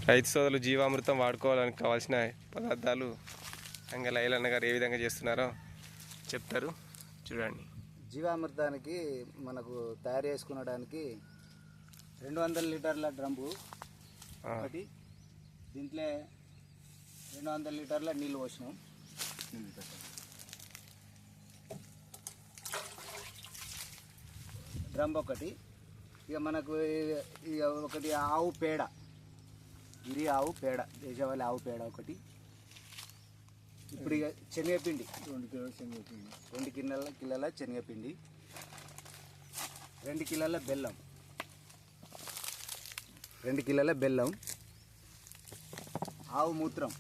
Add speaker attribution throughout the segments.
Speaker 1: రైతు సోదరులు జీవామృతం వాడుకోవాలని కావాల్సిన పదార్థాలు అంగ లైలన్న గారు ఏ విధంగా చేస్తున్నారో చెప్తారు చూడండి.
Speaker 2: జీవామృతానికి మనకు తయారు చేసుకునడానికి 200 లీటర్ల డ్రమ్ము ఒకటి, దీంట్లో 200 లీటర్ల నీళ్ళు పోసినాం. డ్రమ్ ఒకటి, ఇక మనకు ఇక ఒకటి ఆవు పేడ, గిరి ఆవు పేడ, దేశవాళీ ఆవు పేడ ఒకటి. ఇప్పుడు ఇక శనగపిండి 2 కిలోల శనగపిండి, 2 కిలోల బెల్లం, 2 కిలోల బెల్లం, ఆవు మూత్రం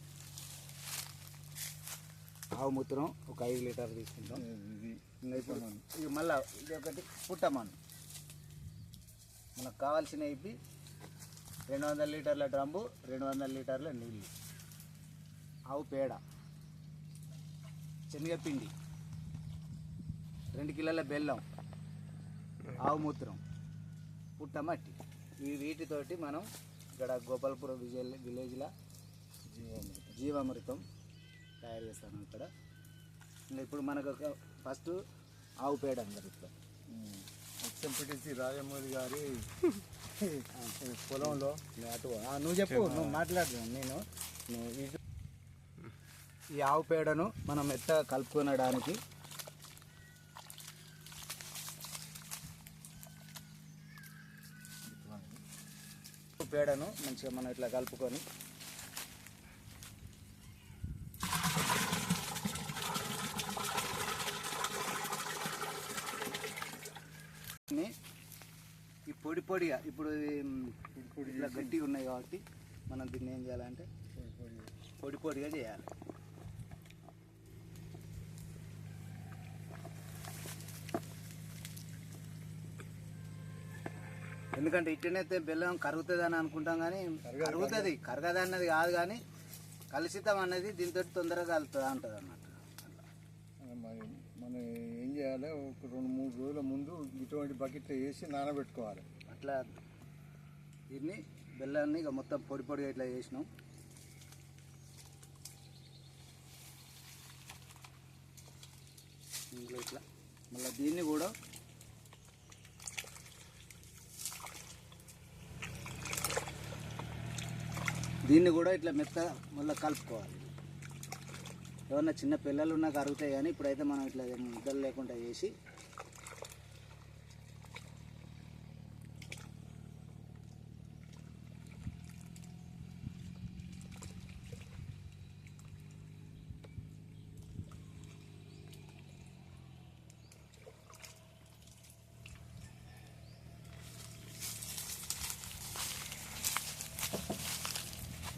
Speaker 2: ఒక 5 లీటర్లు తీసుకుంటాం. ఇక మళ్ళీ ఇది ఒకటి పుట్టమన్ను. మనకు కావాల్సిన ఇవి 200 లీటర్ల డ్రమ్ము, 200 లీటర్ల నీళ్ళు, ఆవు పేడ, శనగపిండి, 2 కిలోల బెల్లం, ఆవు మూత్రం, పుట్టమట్టి. వీటితోటి మనం ఇక్కడ గోపాల్పురం విలేజ్లో జీవామృతం తయారు చేస్తాను ఇక్కడ. ఇంకా ఇప్పుడు మనకు ఫస్ట్ ఆవు పేడ జరుగుతుంది.
Speaker 3: ఎక్స్ఎంపీటీసీ రాజమౌళి గారి పొలంలో
Speaker 2: నువ్వు చెప్పు, నువ్వు మాట్లాడు. నేను ఈ ఆవు పేడను మనం మెత్తగా కలుపుకొనడానికి పేడను మంచిగా మనం ఇట్లా కలుపుకొని ఈ పొడిగా ఇప్పుడు ఇట్లా గట్టిగా ఉన్నాయి కాబట్టి మనం దీన్ని ఏం చేయాలంటే పొడిగా చేయాలి. ఎందుకంటే ఇట్లనైతే బెల్లం కరుగుతుంది అని అనుకుంటాం, కానీ కరుగుతుంది, కరగదన్నది కాదు, కానీ కలుషితం అనేది దీంతో తొందరగా కలుగుతుంది అంటుంది అన్నమాట.
Speaker 3: మనం ఏం చేయాలి, ఒక 2-3 రోజుల ముందు ఇటువంటి బకెట్లో వేసి నానబెట్టుకోవాలి.
Speaker 2: అట్లా దీన్ని బెల్లాన్ని ఇక మొత్తం పొడిగా ఇట్లా చేసినాం. ఇంట్లో ఇట్లా మళ్ళీ దీన్ని కూడా ఇట్లా మెత్తగా మళ్ళీ కలుపుకోవాలి. ఏమన్నా చిన్న పిల్లలు ఉన్నా కరుగుతాయి, కానీ ఇప్పుడైతే మనం ఇట్లా ముద్దలు లేకుండా చేసి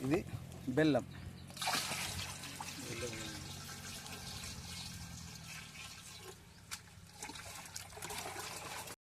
Speaker 2: ఇది బెల్లం.